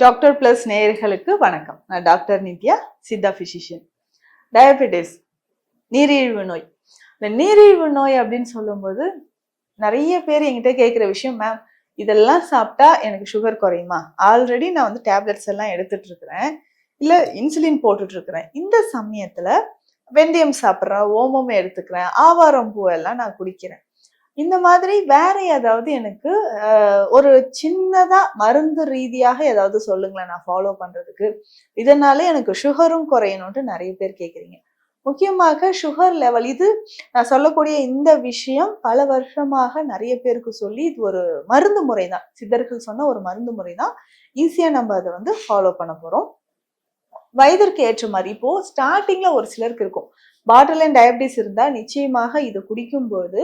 Doctor plus நேயர்களுக்கு வணக்கம். நான் doctor Nithya, Siddha physician. Diabetes, நீரிழிவு நோய். இந்த நீரிழிவு நோய் அப்படின்னு சொல்லும்போது நிறைய பேர் என்கிட்ட கேட்குற விஷயம், மேம் இதெல்லாம் சாப்பிட்டா எனக்கு சுகர் குறையுமா? ஆல்ரெடி நான் வந்து டேப்லெட்ஸ் எல்லாம் எடுத்துட்டு இருக்கிறேன், இல்லை இன்சுலின் போட்டுட்டு இருக்கிறேன். இந்த சமயத்துல வெந்தயம் சாப்பிட்றேன், ஓமம் எடுத்துக்கிறேன், ஆவாரம் பூ எல்லாம் நான் குடிக்கிறேன். இந்த மாதிரி வேற ஏதாவது எனக்கு ஒரு சின்னதா மருந்து ரீதியாக ஏதாவது சொல்லுங்களேன் நான் ஃபாலோ பண்றதுக்கு. இதனால எனக்கு சுகரும் குறையணும்ட்டு நிறைய பேர் கேட்குறீங்க. முக்கியமாக சுகர் லெவல், இது நான் சொல்லக்கூடிய இந்த விஷயம் பல வருஷமாக நிறைய பேருக்கு சொல்லி இது ஒரு மருந்து முறை தான், சித்தர்கள் சொன்ன ஒரு மருந்து முறை தான். ஈஸியா நம்ம அதை வந்து ஃபாலோ பண்ண போறோம். வயதிற்கு ஏற்ற மாதிரி இப்போ ஸ்டார்டிங்ல ஒரு சிலருக்கு இருக்கும் பாட்டில் அண்ட் டயபிட்டிஸ் இருந்தா நிச்சயமாக இது குடிக்கும்போது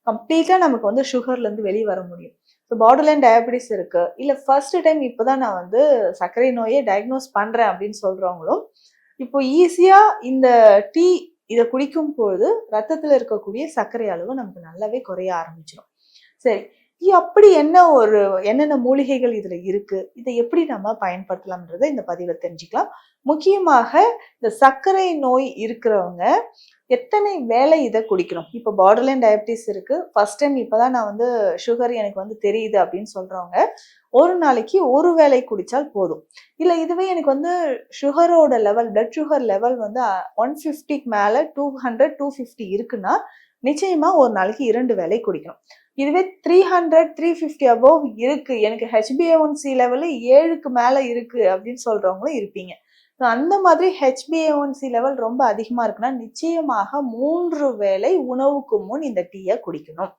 கம்ப்ளீட்டா நமக்கு வந்து சுகர்ல இருந்து வெளியே வர முடியும். ஸோ பாட்டில் அண்ட் டயபிட்டிஸ் இருக்கு, இல்ல ஃபர்ஸ்ட் டைம் இப்போதான் நான் வந்து சர்க்கரை நோயை டயக்னோஸ் பண்றேன் அப்படின்னு சொல்றவங்களும் இப்போ ஈஸியா இந்த டீ இதை குடிக்கும் பொழுது ரத்தத்துல இருக்கக்கூடிய சர்க்கரை அளவு நமக்கு நல்லாவே குறைய ஆரம்பிச்சிடும். சரி, அப்படி என்னென்ன மூலிகைகள் இதுல இருக்கு, இதை எப்படி நம்ம பயன்படுத்தலாம்ன்றத இந்த பதிவை தெரிஞ்சுக்கலாம். முக்கியமாக இந்த சர்க்கரை நோய் இருக்கிறவங்க எத்தனை வேலை இதை குடிக்கணும். இப்போ பார்டர் லைன் டயபிட்டிஸ் இருக்கு, ஃபர்ஸ்ட் டைம் இப்போதான் நான் வந்து சுகர் எனக்கு வந்து தெரியுது அப்படின்னு சொல்றவங்க ஒரு நாளைக்கு ஒரு வேளை குடிச்சால் போதும். இல்லை இதுவே எனக்கு வந்து சுகரோட லெவல், பிளட் சுகர் லெவல் வந்து 150க்கு மேல 200 250 இருக்குன்னா நிச்சயமா ஒரு நாளைக்கு 2 வேளை குடிக்கணும். இதுவே 300 350 அபோவ் இருக்கு, எனக்கு HbA1c லெவலு 7க்கு மேல இருக்கு அப்படின்னு சொல்றவங்களும் இருப்பீங்க. அந்த மாதிரி HbA1c லெவல் ரொம்ப அதிகமா இருக்குன்னா நிச்சயமாக 3 வேளை உணவுக்கு முன் இந்த டீயை குடிக்கணும்.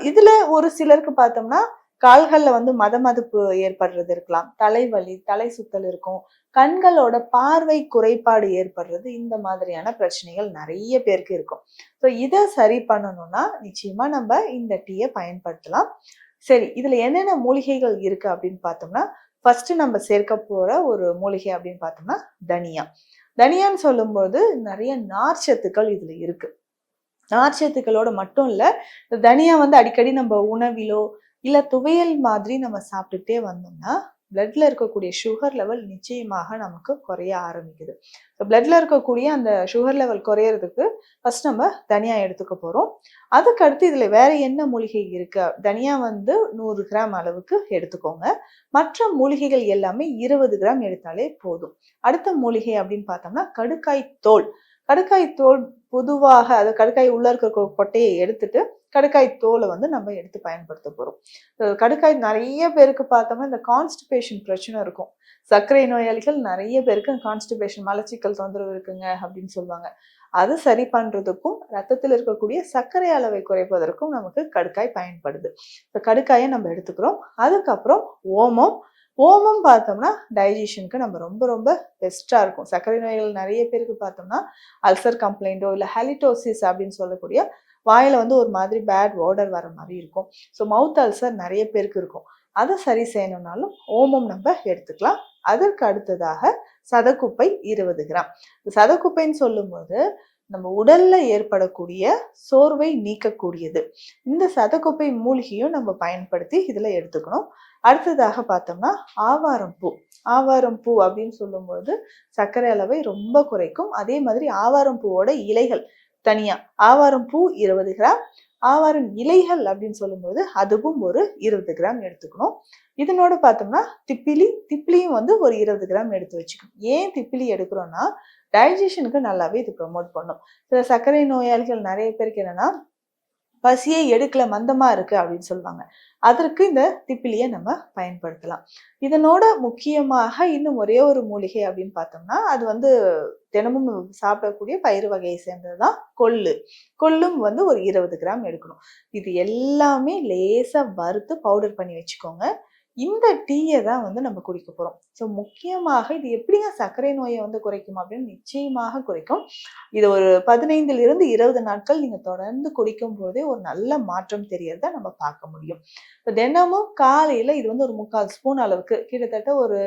இதுல ஒரு சிலருக்கு பார்த்தோம்னா கால்கள்ல வந்து மதமதப்பு ஏற்படுறது இருக்கலாம், தலைவலி, தலை சுத்தல் இருக்கும், கண்களோட பார்வை குறைபாடு ஏற்படுறது, இந்த மாதிரியான பிரச்சனைகள் நிறைய பேருக்கு இருக்கும். ஸோ இதை சரி பண்ணணும்னா நிச்சயமா நம்ம இந்த டீயை பயன்படுத்தலாம். சரி, இதுல என்னென்ன மூலிகைகள் இருக்கு அப்படின்னு பார்த்தோம்னா ஃபர்ஸ்ட் நம்ம சேர்க்க போற ஒரு மூலிகை அப்படின்னு பார்த்தோம்னா தனியா. தனியான்னு சொல்லும்போது நிறைய நார்ச்சத்துக்கள் இதுல இருக்கு. நார்ச்சத்துக்களோட மட்டும் இல்ல, தனியா வந்து அடிக்கடி நம்ம உணவிலோ இல்ல துவையல் மாதிரி நம்ம சாப்பிட்டுட்டே வந்தோம்னா பிளட்ல இருக்கக்கூடிய சுகர் லெவல் நிச்சயமாக நமக்கு குறைய ஆரம்பிக்குது. பிளட்ல இருக்கக்கூடிய அந்த சுகர் லெவல் குறையறதுக்கு ஃபர்ஸ்ட் நம்ம தனியா எடுத்துக்க போறோம். அதுக்கு அடுத்து இதுல வேற என்ன மூலிகை இருக்கு, தனியா வந்து 100 கிராம் அளவுக்கு எடுத்துக்கோங்க. மற்ற மூலிகைகள் எல்லாமே 20 கிராம் எடுத்தாலே போதும். அடுத்த மூலிகை அப்படின்னு பார்த்தோம்னா கடுக்காய் தோல். கடுக்காய் தோல் பொதுவாக அது கடுக்காய் உள்ள இருக்க கொட்டையை எடுத்துட்டு கடுக்காய் தோலை வந்து நம்ம எடுத்து பயன்படுத்த போறோம். கடுக்காய் நிறைய பேருக்கு பார்த்தோம்னா இந்த கான்ஸ்டிபேஷன் பிரச்சனை இருக்கும். சர்க்கரை நோயாளிகள் நிறைய பேருக்கு கான்ஸ்டிபேஷன், மலச்சிக்கல் தொந்தரவு இருக்குங்க அப்படின்னு சொல்லுவாங்க. அது சரி பண்றதுக்கும் ரத்தத்தில் இருக்கக்கூடிய சர்க்கரை அளவை குறைப்பதற்கும் நமக்கு கடுக்காய் பயன்படுது. கடுக்காயை நம்ம எடுத்துக்கிறோம். அதுக்கப்புறம் ஓமம். ஓமம் பார்த்தோம்னா டைஜஷனுக்கு நம்ம ரொம்ப ரொம்ப பெஸ்டா இருக்கும். சர்க்கரை நோய்கள் நிறைய பேருக்கு பார்த்தோம்னா அல்சர் கம்ப்ளைண்டோ இல்லை ஹெலிடோசிஸ் அப்படின்னு சொல்லக்கூடிய வாயில வந்து ஒரு மாதிரி பேட் ஓடர் வர மாதிரி இருக்கும். ஸோ மவுத் அல்சர் நிறைய பேருக்கு இருக்கும். அதை சரி செய்யணும்னாலும் ஓமம் நம்ம எடுத்துக்கலாம். அதற்கு அடுத்ததாக சதக்குப்பை 20 கிராம். சதக்குப்பைன்னு சொல்லும்போது நம்ம உடல்ல ஏற்படக்கூடிய சோர்வை நீக்கக்கூடியது. இந்த சதக்குப்பை மூலிகையும் நம்ம பயன்படுத்தி இதுல எடுத்துக்கணும். அடுத்ததாக பார்த்தோம்னா ஆவாரம் பூ. ஆவாரம் பூ அப்படின்னு சொல்லும்போது சர்க்கரை அளவை ரொம்ப குறைக்கும். அதே மாதிரி ஆவாரம் பூவோட இலைகள் தனியா, ஆவாரம் பூ 20 கிராம், ஆவாரம் இலைகள் அப்படின்னு சொல்லும்போது அதுவும் ஒரு 20 கிராம் எடுத்துக்கணும். இதனோட பார்த்தோம்னா திப்பிலியும் வந்து ஒரு 20 கிராம் எடுத்து வச்சுக்கணும். ஏன் திப்பிலி எடுக்கிறோம்னா டைஜஷனுக்கு நல்லாவே இது ப்ரொமோட் பண்ணும். சில சர்க்கரை நோயாளிகள் நிறைய பேருக்கு என்னன்னா பசியே எடுக்கல, மந்தமா இருக்கு அப்படின்னு சொல்லுவாங்க. அதற்கு இந்த திப்பிலியை நம்ம பயன்படுத்தலாம். இதனோட முக்கியமாக இன்னும் ஒரே ஒரு மூலிகை அப்படின்னு பார்த்தோம்னா அது வந்து தினமும் சாப்பிடக்கூடிய பயிறு வகையை சேர்ந்ததுதான் கொள்ளு. கொள்ளும் வந்து ஒரு 20 கிராம் எடுக்கணும். இது எல்லாமே லேசா வறுத்து பவுடர் பண்ணி வச்சுக்கோங்க. இந்த டீயை தான் வந்து நம்ம குடிக்க போறோம். ஸோ முக்கியமாக இது எப்படிங்க சர்க்கரை நோயை வந்து குறைக்கும் அப்படின்னு நிச்சயமாக குறைக்கும். இது ஒரு 15 20 நாட்கள் நீங்க தொடர்ந்து குடிக்கும் போதே ஒரு நல்ல மாற்றம் தெரியறத நம்ம பார்க்க முடியும். இப்போ தினமும் காலையில இது வந்து ஒரு 3/4 ஸ்பூன் அளவுக்கு, கிட்டத்தட்ட ஒரு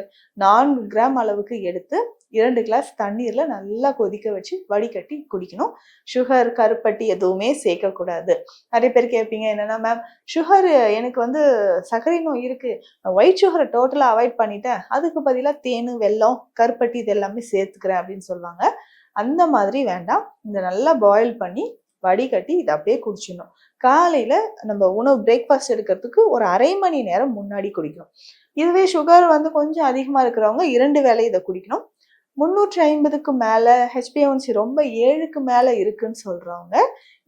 4 கிராம் அளவுக்கு எடுத்து 2 கிளாஸ் தண்ணீர்ல நல்லா கொதிக்க வச்சு வடிகட்டி குடிக்கணும். சுகர், கருப்பட்டி எதுவுமே சேர்க்கக்கூடாது. நிறைய பேர் கேட்பீங்க என்னன்னா, மேம் சுகர் எனக்கு வந்து சர்க்கரை நோய் இருக்கு, ஒயிட் சுகரை டோட்டலா அவாய்ட் பண்ணிட்டேன், அதுக்கு பதிலா தேனு, வெல்லம், கருப்பட்டி இது எல்லாமே சேர்த்துக்கிறேன் அப்படின்னு சொல்லுவாங்க. அந்த மாதிரி வேண்டாம். இந்த நல்லா பாயில் பண்ணி வடிகட்டி இதை அப்படியே குடிச்சிடணும். காலையில நம்ம உணவு பிரேக்ஃபாஸ்ட் எடுக்கிறதுக்கு ஒரு 1/2 மணி நேரம் முன்னாடி குடிக்கணும். இதுவே சுகர் வந்து கொஞ்சம் அதிகமா இருக்கிறவங்க 2 வேளை இதை குடிக்கணும். 350க்கு மேல HbA1c ரொம்ப 7க்கு மேல இருக்குன்னு சொல்றவங்க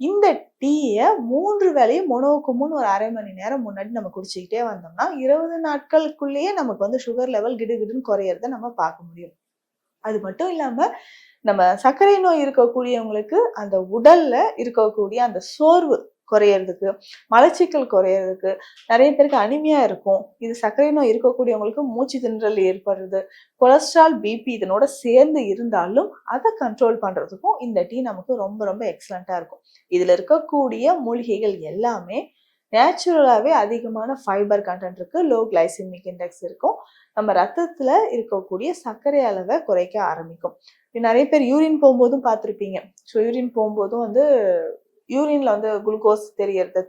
இந்த டீயை 3 வேளையும் உணவுக்கு முன் ஒரு 1/2 மணி நேரம் முன்னாடி நம்ம குடிச்சுக்கிட்டே வந்தோம்னா 20 நாட்களுக்குள்ளேயே நமக்கு வந்து சுகர் லெவல் கிடுகிடுன்னு குறையறத நம்ம பார்க்க முடியும். அது மட்டும் இல்லாம நம்ம சர்க்கரை நோய் இருக்கக்கூடியவங்களுக்கு அந்த உடல்ல இருக்கக்கூடிய அந்த சோர்வு குறையறதுக்கு, மலச்சிக்கல் குறையறதுக்கு, நிறைய பேருக்கு அனிமியா இருக்கும். இது சர்க்கரை நோய் இருக்கக்கூடியவங்களுக்கு மூச்சு திணறல் ஏற்படுறது, கொலஸ்ட்ரால், பிபி இதனோட சேர்ந்து இருந்தாலும் அதை கண்ட்ரோல் பண்றதுக்கும் இந்த டீ நமக்கு ரொம்ப ரொம்ப எக்ஸலண்டா இருக்கும். இதுல இருக்கக்கூடிய மூலிகைகள் எல்லாமே நேச்சுரலாவே அதிகமான ஃபைபர் கண்டென்ட் இருக்கு, லோ கிளைசிமிக் இண்டெக்ஸ் இருக்கும். நம்ம ரத்தத்துல இருக்கக்கூடிய சர்க்கரை அளவை குறைக்க ஆரம்பிக்கும். நிறைய பேர் யூரின் போகும்போதும் பார்த்துருப்பீங்க. ஸோ யூரின் போகும்போதும் வந்து யூரின்ல வந்து குளுக்கோஸ் தெரியறத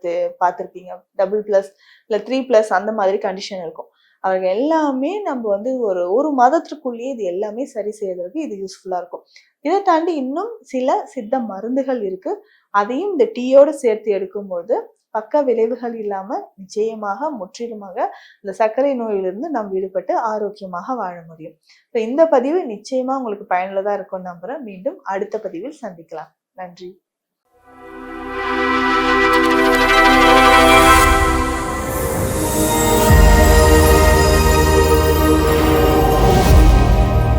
பார்த்துருப்பீங்க. 2+ இல்லை 3+ அந்த மாதிரி கண்டிஷன் இருக்கும். அவங்க எல்லாமே நம்ம வந்து ஒரு மாதத்திற்குள்ளேயே இது எல்லாமே சரி செய்யறதுக்கு இது யூஸ்ஃபுல்லா இருக்கும். இதை தாண்டி இன்னும் சில சித்த மருந்துகள் இருக்கு. அதையும் இந்த டீயோட சேர்த்து எடுக்கும்போது பக்க விளைவுகள் இல்லாம நிச்சயமாக முற்றிலுமாக இந்த சர்க்கரை நோயிலிருந்து நாம் விடுபட்டு ஆரோக்கியமாக வாழ முடியும். இந்த பதிவு நிச்சயமா உங்களுக்கு பயனுள்ளதா இருக்கும்னு நம்புறேன். மீண்டும் அடுத்த பதிவில் சந்திக்கலாம். நன்றி.